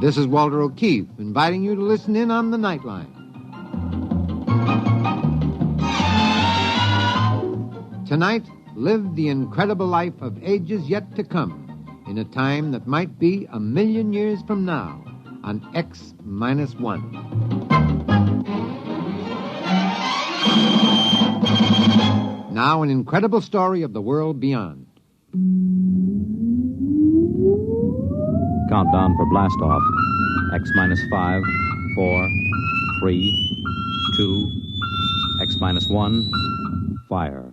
This is Walter O'Keefe, inviting you to listen in on the Nightline. Tonight, live the incredible life of ages yet to come, in a time that might be 1,000,000 years from now, on X-1. Now, an incredible story of the world beyond. Countdown for blast-off. X-5, 4, 3, 2, X-1, fire.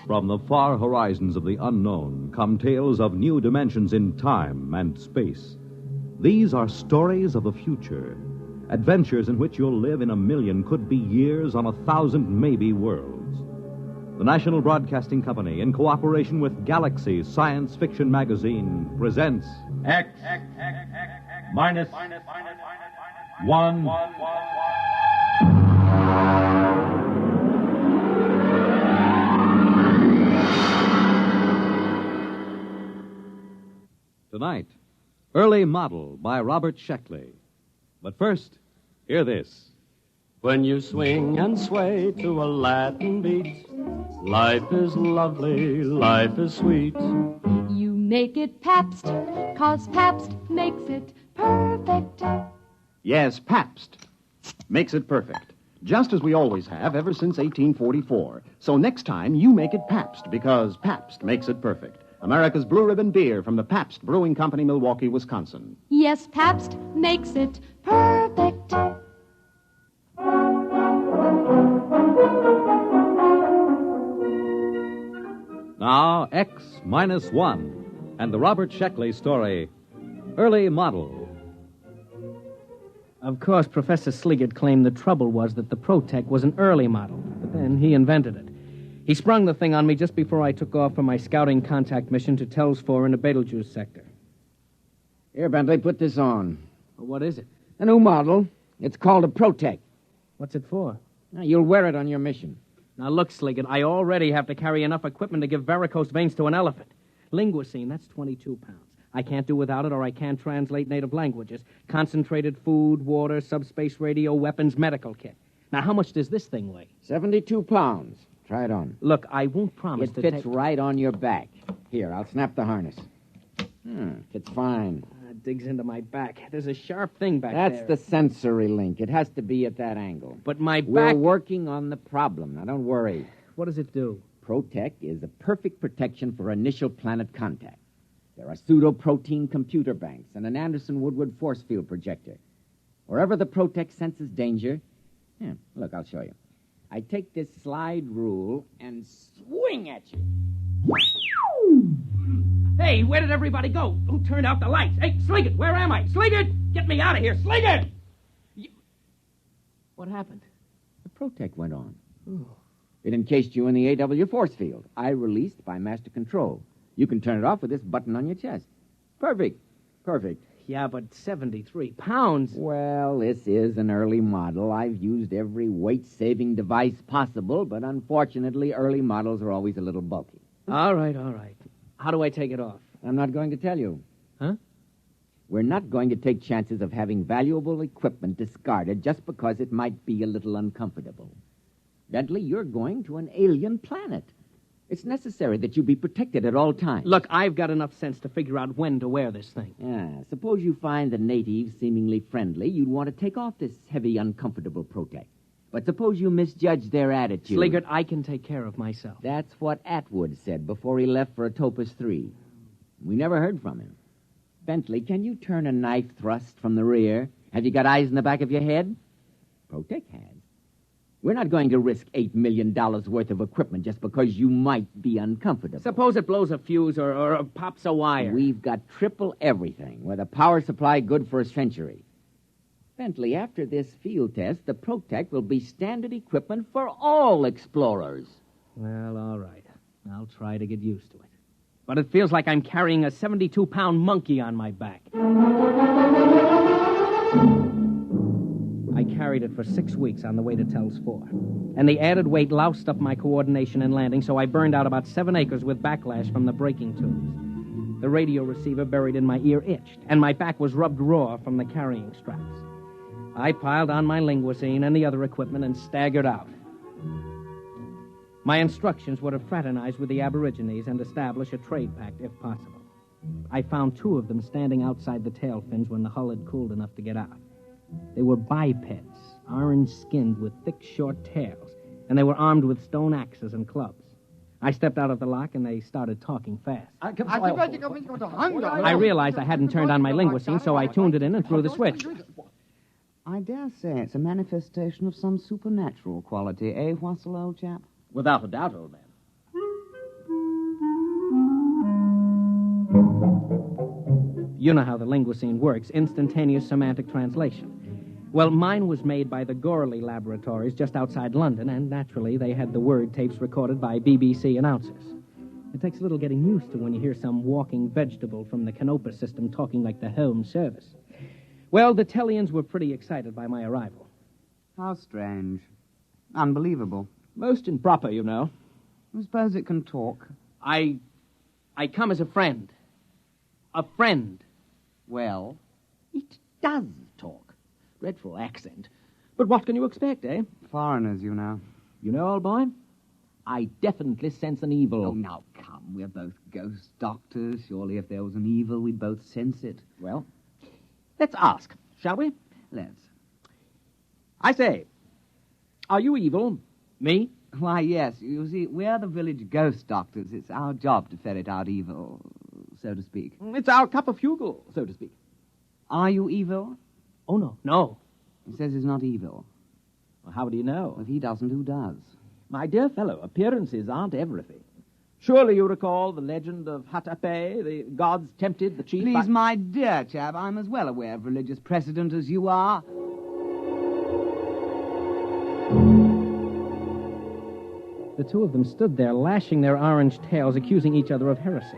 From the far horizons of the unknown come tales of new dimensions in time and space. These are stories of the future, adventures in which you'll live in 1,000,000, could be years, on 1,000 maybe worlds. The National Broadcasting Company, in cooperation with Galaxy Science Fiction Magazine, presents X-1. Tonight, Early Model by Robert Sheckley. But first, hear this. When you swing and sway to a Latin beat, life is lovely, life is sweet. You make it Pabst, 'cause Pabst makes it perfect. Yes, Pabst makes it perfect. Just as we always have ever since 1844. So next time, you make it Pabst, because Pabst makes it perfect. America's Blue Ribbon beer from the Pabst Brewing Company, Milwaukee, Wisconsin. Yes, Pabst makes it perfect. Now, X-1, and the Robert Sheckley story, Early Model. Of course, Professor Sliggett claimed the trouble was that the Protec was an early model, but then he invented it. He sprung the thing on me just before I took off for my scouting contact mission to Tells 4 in the Betelgeuse sector. Here, Bentley, put this on. Well, what is it? A new model. It's called a Protec. What's it for? Now, you'll wear it on your mission. Now, look, Sliggett, I already have to carry enough equipment to give varicose veins to an elephant. Linguicine, that's 22 pounds. I can't do without it, or I can't translate native languages. Concentrated food, water, subspace radio, weapons, medical kit. Now, how much does this thing weigh? 72 pounds. Try it on. Look, I won't promise It fits right on your back. Here, I'll snap the harness. Fits fine. It digs into my back. There's a sharp thing back there. That's the sensory link. It has to be at that angle. But my back... We're working on the problem. Now, don't worry. What does it do? Protec is a perfect protection for initial planet contact. There are pseudoprotein computer banks and an Anderson-Woodward force field projector. Wherever the Protec senses danger... look, I'll show you. I take this slide rule and swing at you. Hey, where did everybody go? Who turned out the lights? Hey, Sliggett, where am I? Sliggett! Get me out of here, Sliggett! What happened? The Protec went on. It encased you in the AW force field. I released by master control. You can turn it off with this button on your chest. Perfect. Yeah, but 73 pounds. Well, this is an early model. I've used every weight-saving device possible, but unfortunately, early models are always a little bulky. All right. How do I take it off? I'm not going to tell you. Huh? We're not going to take chances of having valuable equipment discarded just because it might be a little uncomfortable. Bentley, you're going to an alien planet. It's necessary that you be protected at all times. Look, I've got enough sense to figure out when to wear this thing. Suppose you find the natives seemingly friendly. You'd want to take off this heavy, uncomfortable Protec. But suppose you misjudge their attitude. Sliggett, I can take care of myself. That's what Atwood said before he left for Atopus 3. We never heard from him. Bentley, can you turn a knife thrust from the rear? Have you got eyes in the back of your head? Protec has. We're not going to risk $8 million worth of equipment just because you might be uncomfortable. Suppose it blows a fuse or pops a wire. We've got triple everything, with a power supply good for a century. Bentley, after this field test, the Protect will be standard equipment for all explorers. Well, all right. I'll try to get used to it. But it feels like I'm carrying a 72-pound monkey on my back. I carried it for 6 weeks on the way to Tells 4. And the added weight loused up my coordination in landing, so I burned out about 7 acres with backlash from the braking tubes. The radio receiver buried in my ear itched, and my back was rubbed raw from the carrying straps. I piled on my linguisine and the other equipment and staggered out. My instructions were to fraternize with the Aborigines and establish a trade pact, if possible. I found 2 of them standing outside the tail fins when the hull had cooled enough to get out. They were bipeds, orange-skinned with thick, short tails, and they were armed with stone axes and clubs. I stepped out of the lock, and they started talking fast. I realized I hadn't turned on my linguisine, so I tuned it in and threw the switch. I dare say it's a manifestation of some supernatural quality, eh, Wassel, old chap? Without a doubt, old man. You know how the linguisine works, instantaneous semantic translation. Well, mine was made by the Gorley Laboratories just outside London, and naturally they had the word tapes recorded by BBC announcers. It takes a little getting used to when you hear some walking vegetable from the Canopus system talking like the Home Service. Well, the Tellians were pretty excited by my arrival. How strange. Unbelievable. Most improper, you know. I suppose it can talk. I come as a friend. A friend. Well? It does talk. Dreadful accent. But what can you expect, eh? Foreigners, you know. You know, old boy, I definitely sense an evil. Oh, now, come. We're both ghost doctors. Surely if there was an evil, we'd both sense it. Well, let's ask, shall we? Let's. I say, are you evil? Me? Why, yes. You see, we're the village ghost doctors. It's our job to ferret out evil, so to speak. It's our cup of fugle, so to speak. Are you evil? Oh, no. No. He says he's not evil. Well, how do you know? Well, if he doesn't, who does? My dear fellow, appearances aren't everything. Surely you recall the legend of Hatape, the gods tempted the chief... Please, my dear chap, I'm as well aware of religious precedent as you are. The 2 of them stood there, lashing their orange tails, accusing each other of heresy.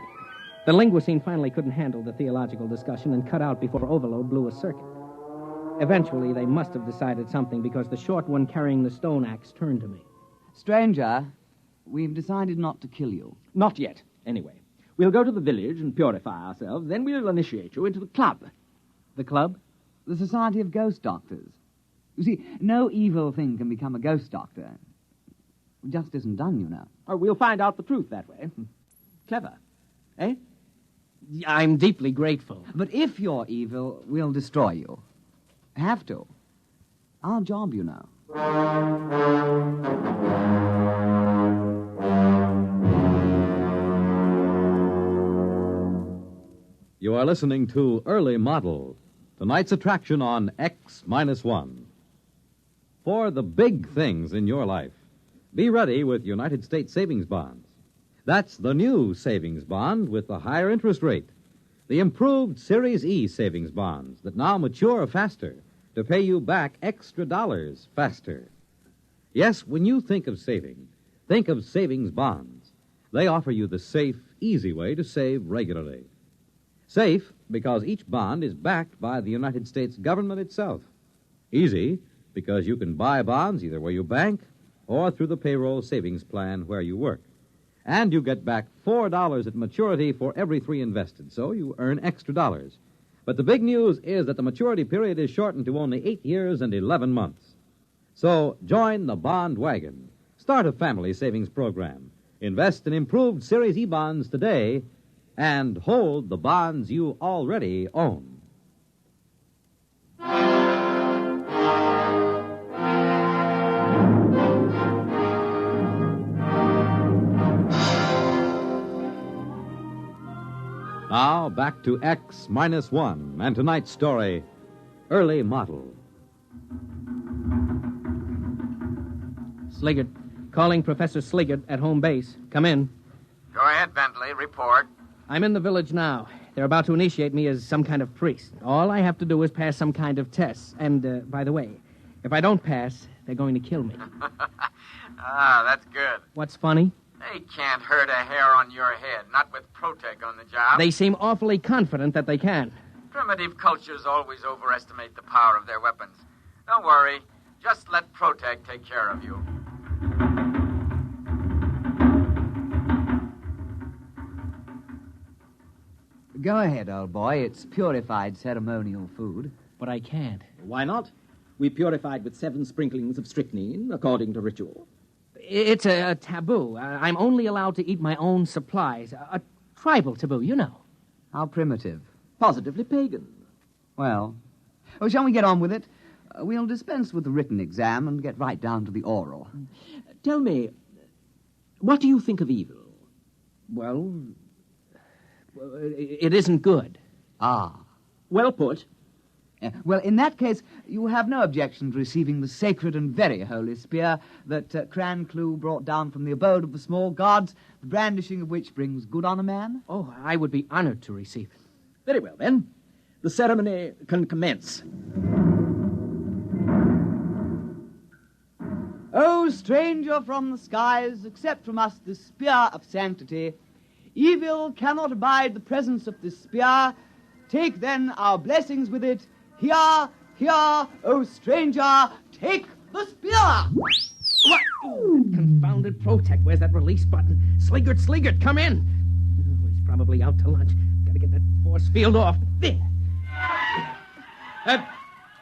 The linguisine finally couldn't handle the theological discussion and cut out before overload blew a circuit. Eventually, they must have decided something because the short one carrying the stone axe turned to me. Stranger, we've decided not to kill you. Not yet, anyway. We'll go to the village and purify ourselves, then we'll initiate you into the club. The club? The Society of Ghost Doctors. You see, no evil thing can become a ghost doctor. It just isn't done, you know. Oh, we'll find out the truth that way. Clever, eh? I'm deeply grateful. But if you're evil, we'll destroy you. Have to. Our job, you know. You are listening to Early Model, tonight's attraction on X-1. For the big things in your life, be ready with United States savings bonds. That's the new savings bond with the higher interest rate. The improved Series E savings bonds that now mature faster to pay you back extra dollars faster. Yes, when you think of saving, think of savings bonds. They offer you the safe, easy way to save regularly. Safe because each bond is backed by the United States government itself. Easy because you can buy bonds either where you bank or through the payroll savings plan where you work. And you get back $4 at maturity for every 3 invested, so you earn extra dollars. But the big news is that the maturity period is shortened to only 8 years and 11 months. So join the bond wagon. Start a family savings program. Invest in improved Series E bonds today and hold the bonds you already own. Now, back to X-1 and tonight's story, Early Model. Sliggert. Calling Professor Sliggert at home base. Come in. Go ahead, Bentley. Report. I'm in the village now. They're about to initiate me as some kind of priest. All I have to do is pass some kind of test. And, by the way, if I don't pass, they're going to kill me. That's good. What's funny? They can't hurt a hair on your head, not with Protec on the job. They seem awfully confident that they can. Primitive cultures always overestimate the power of their weapons. Don't worry. Just let Protec take care of you. Go ahead, old boy. It's purified ceremonial food. But I can't. Why not? We purified with 7 sprinklings of strychnine, according to ritual. It's a taboo. I'm only allowed to eat my own supplies. A tribal taboo, you know. How primitive. Positively pagan. Well, shall we get on with it? We'll dispense with the written exam and get right down to the oral. Tell me, what do you think of evil? Well, it isn't good. Ah. Well put. Well, in that case, you have no objection to receiving the sacred and very holy spear that Cran Clou brought down from the abode of the small gods, the brandishing of which brings good on a man? Oh, I would be honored to receive it. Very well, then. The ceremony can commence. O stranger from the skies, accept from us this spear of sanctity. Evil cannot abide the presence of this spear. Take then our blessings with it. Here, here, O stranger, take the spear! What? Oh, that confounded Protec. Where's that release button? Sliggert, come in. Oh, he's probably out to lunch. Gotta get that force field off. There.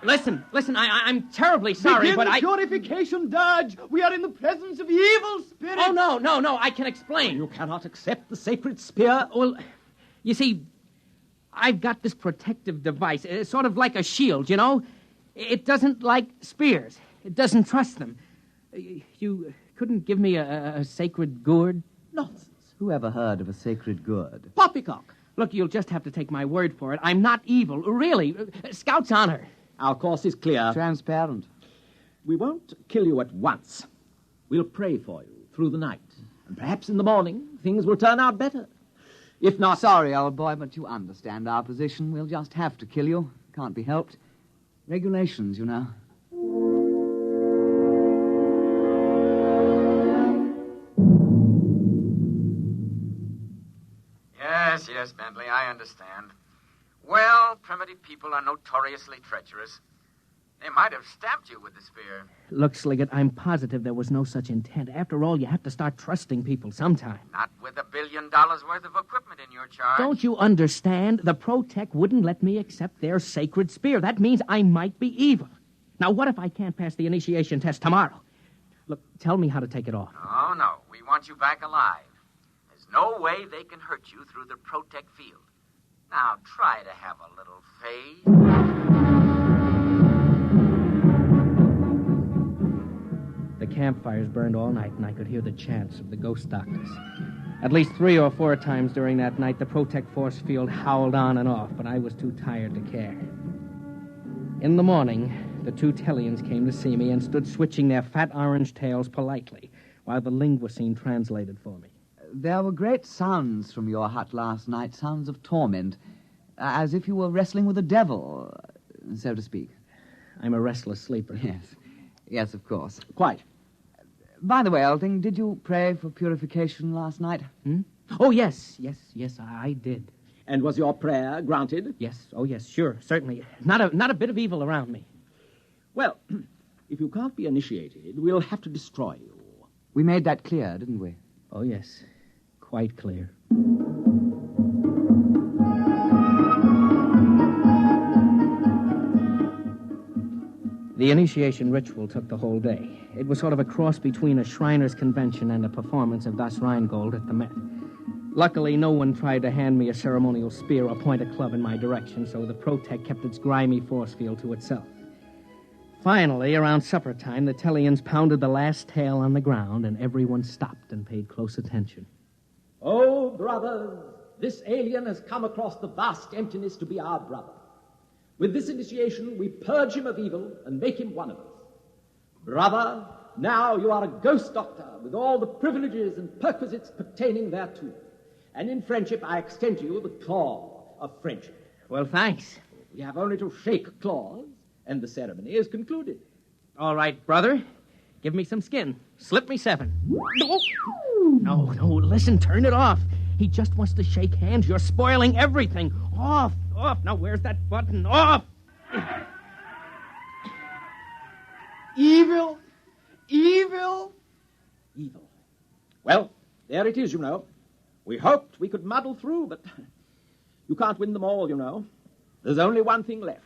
Listen, I'm terribly sorry, Begin but the purification dirge. We are in the presence of evil spirits. Oh, no, I can explain. You cannot accept the sacred spear. Well, you see, I've got this protective device. It's sort of like a shield, you know? It doesn't like spears. It doesn't trust them. You couldn't give me a sacred gourd? Nonsense. Who ever heard of a sacred gourd? Poppycock. Look, you'll just have to take my word for it. I'm not evil, really. Scout's honor. Our course is clear. Transparent. We won't kill you at once. We'll pray for you through the night. And perhaps in the morning, things will turn out better. If not... Sorry, old boy, but you understand our position. We'll just have to kill you. Can't be helped. Regulations, you know. Yes, Bentley, I understand. Well, primitive people are notoriously treacherous. They might have stabbed you with the spear. Look, Sliggett, I'm positive there was no such intent. After all, you have to start trusting people sometime. Not with $1 billion worth of equipment in your charge. Don't you understand? The Protec wouldn't let me accept their sacred spear. That means I might be evil. Now, what if I can't pass the initiation test tomorrow? Look, tell me how to take it off. Oh, no. We want you back alive. There's no way they can hurt you through the Protec field. Now, try to have a little faith. The campfires burned all night, and I could hear the chants of the ghost doctors. At least 3 or 4 times during that night, the Protec force field howled on and off, but I was too tired to care. In the morning, the 2 Tellians came to see me and stood switching their fat orange tails politely, while the linguicine translated for me. There were great sounds from your hut last night, sounds of torment, as if you were wrestling with the devil, so to speak. I'm a restless sleeper. Yes, of course. Quite. By the way, old thing, did you pray for purification last night? Oh, yes, I did. And was your prayer granted? Yes, sure, certainly. Not a bit of evil around me. Well, if you can't be initiated, we'll have to destroy you. We made that clear, didn't we? Oh, yes, quite clear. The initiation ritual took the whole day. It was sort of a cross between a Shriners' convention and a performance of Das Rheingold at the Met. Luckily, no one tried to hand me a ceremonial spear or point a club in my direction, so the Protec kept its grimy force field to itself. Finally, around supper time, the Tellians pounded the last tail on the ground, and everyone stopped and paid close attention. Oh, brothers, this alien has come across the vast emptiness to be our brother. With this initiation, we purge him of evil and make him one of us. Brother, now you are a ghost doctor with all the privileges and perquisites pertaining thereto. And in friendship, I extend to you the claw, of friendship. Well, thanks. We have only to shake claws, and the ceremony is concluded. All right, brother. Give me some skin. Slip me 7. No, listen, turn it off. He just wants to shake hands. You're spoiling everything. Off. Now, where's that button? Off! Evil. Well, there it is, you know. We hoped we could muddle through, but you can't win them all, you know. There's only one thing left.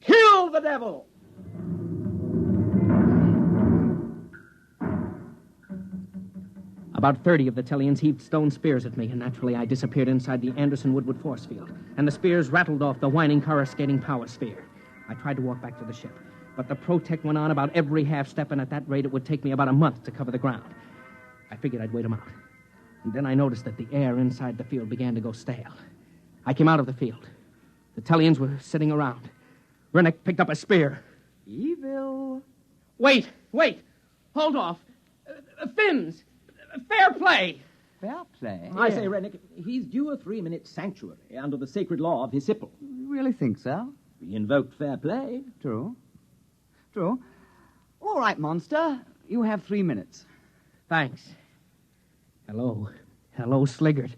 Kill the devil! About 30 of the Tellians heaved stone spears at me, and naturally I disappeared inside the Anderson-Woodward force field, and the spears rattled off the whining, coruscating power sphere. I tried to walk back to the ship, but the Protect went on about every half step, and at that rate it would take me about a month to cover the ground. I figured I'd wait him out. And then I noticed that the air inside the field began to go stale. I came out of the field. The Tellians were sitting around. Rennick picked up a spear. Evil. Wait! Hold off! Fins! Fair play! Fair play? I say, Rennick, he's due a 3-minute sanctuary under the sacred law of Hissipple. You really think so? We invoked fair play. True. All right, monster. You have 3 minutes. Thanks. Hello, Sliggert.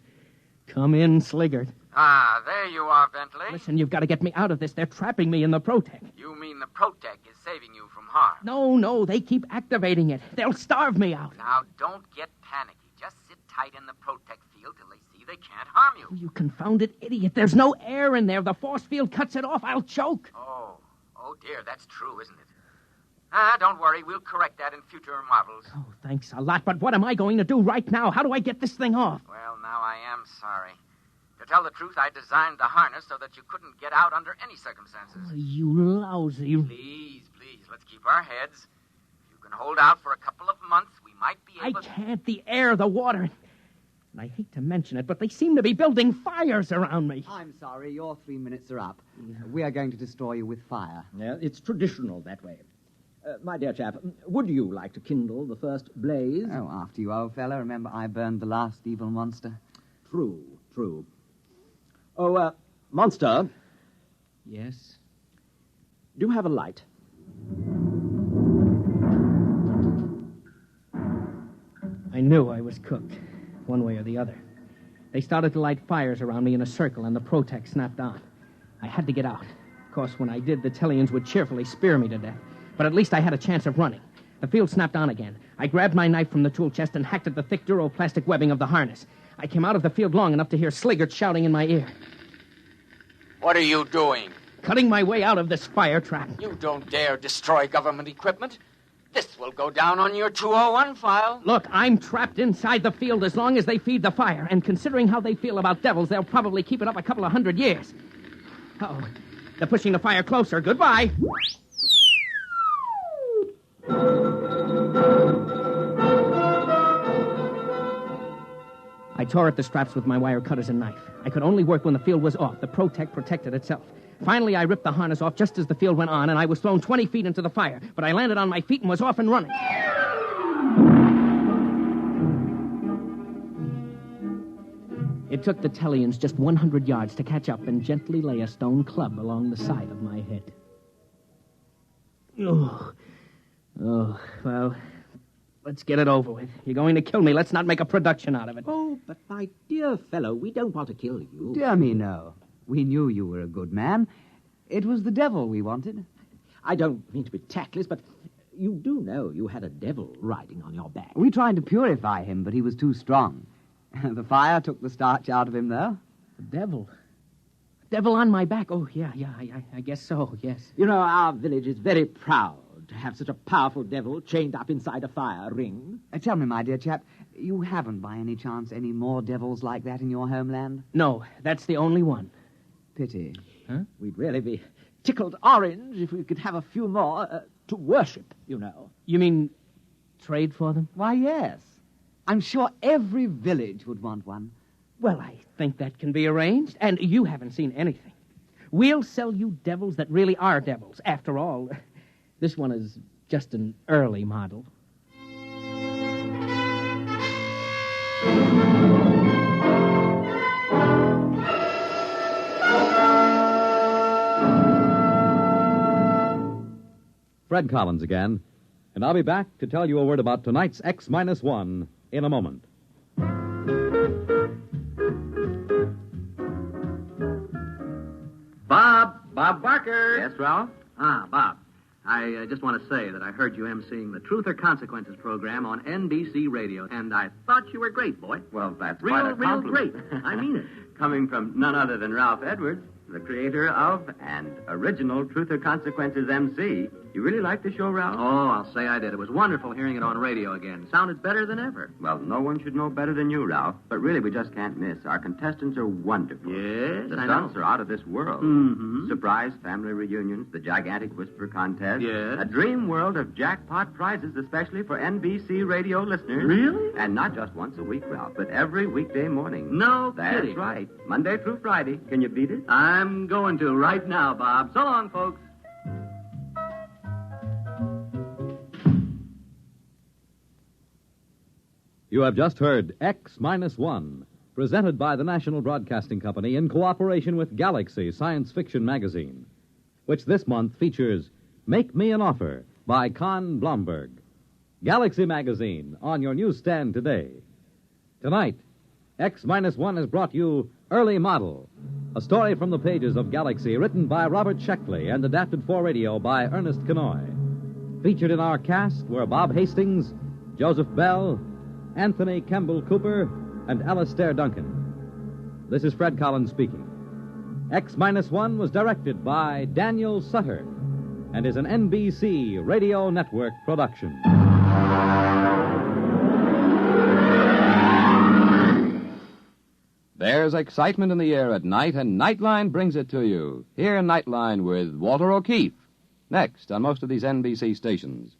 Come in, Sliggert. Ah, there you are, Bentley. Listen, you've got to get me out of this. They're trapping me in the Protect. You mean the Protect is saving you from harm? No, they keep activating it. They'll starve me out. Now, don't get panicky. Just sit tight in the Protect field till they see they can't harm you. You confounded idiot. There's no air in there. The force field cuts it off. I'll choke. Oh, dear, that's true, isn't it? Don't worry. We'll correct that in future models. Oh, thanks a lot. But what am I going to do right now? How do I get this thing off? Well, now I am sorry. To tell the truth, I designed the harness so that you couldn't get out under any circumstances. Oh, you lousy... Please, let's keep our heads. If you can hold out for a couple of months, we might be able I can't. The air, the water... And I hate to mention it, but they seem to be building fires around me. I'm sorry, your 3 minutes are up. We are going to destroy you with fire. Yeah, it's traditional that way. My dear chap, would you like to kindle the first blaze? Oh, after you, old fellow. Remember, I burned the last evil monster. True. Oh, monster. Yes? Do you have a light? I knew I was cooked, one way or the other. They started to light fires around me in a circle, and the Protect snapped on. I had to get out. Of course, when I did, the Tellians would cheerfully spear me to death. But at least I had a chance of running. The field snapped on again. I grabbed my knife from the tool chest and hacked at the thick duroplastic webbing of the harness. I came out of the field long enough to hear Sliggert shouting in my ear. What are you doing? Cutting my way out of this fire trap. You don't dare destroy government equipment. This will go down on your 201 file. Look, I'm trapped inside the field as long as they feed the fire, and considering how they feel about devils, they'll probably keep it up a couple of 100 years. Uh-oh. They're pushing the fire closer. Goodbye. I tore at the straps with my wire cutters and knife. I could only work when the field was off. The Protect protected itself. Finally, I ripped the harness off just as the field went on, and I was thrown 20 feet into the fire. But I landed on my feet and was off and running. It took the Tellians just 100 yards to catch up and gently lay a stone club along the side of my head. Oh, well, let's get it over with. You're going to kill me. Let's not make a production out of it. Oh, but my dear fellow, we don't want to kill you. Dear me, no. We knew you were a good man. It was the devil we wanted. I don't mean to be tactless, but you do know you had a devil riding on your back. We tried to purify him, but he was too strong. The fire took the starch out of him, though. The devil? Devil on my back? Oh, yeah, I guess so, yes. You know, our village is very proud to have such a powerful devil chained up inside a fire ring. Tell me, my dear chap, you haven't by any chance any more devils like that in your homeland? No, that's the only one. Pity. Huh? We'd really be tickled orange if we could have a few more to worship, you know. You mean trade for them? Why, yes. I'm sure every village would want one. Well, I think that can be arranged, and you haven't seen anything. We'll sell you devils that really are devils. After all, this one is just an early model. Fred Collins again, and I'll be back to tell you a word about tonight's X-1 in a moment. Bob Barker. Yes, Ralph? Bob, I just want to say that I heard you emceeing the Truth or Consequences program on NBC Radio, and I thought you were great, boy. Well, that's Real quite a compliment. great. I mean it. Coming from none other than Ralph Edwards, the creator of and original Truth or Consequences MC. You really like the show, Ralph? Oh, I'll say I did. It was wonderful hearing it on radio again. Sounded better than ever. Well, no one should know better than you, Ralph. But really, we just can't miss. Our contestants are wonderful. Yes, The I stunts know. are out of this world. Mm-hmm. Surprise family reunions, the gigantic whisper contest. Yes. A dream world of jackpot prizes, especially for NBC radio listeners. Really? And not just once a week, Ralph, but every weekday morning. No That's kidding. right. Monday through Friday. Can you beat it? I'm going to right now, Bob. So long, folks. You have just heard X-1, presented by the National Broadcasting Company in cooperation with Galaxy Science Fiction Magazine, which this month features Make Me an Offer by Con Blomberg. Galaxy Magazine on your newsstand today. Tonight, X-1 has brought you Early Model, a story from the pages of Galaxy written by Robert Sheckley and adapted for radio by Ernest Kenoy. Featured in our cast were Bob Hastings, Joseph Bell, Anthony Kemble Cooper, and Alastair Duncan. This is Fred Collins speaking. X-1 was directed by Daniel Sutter and is an NBC Radio Network production. There's excitement in the air at night, and Nightline brings it to you. Hear Nightline with Walter O'Keefe. Next on most of these NBC stations.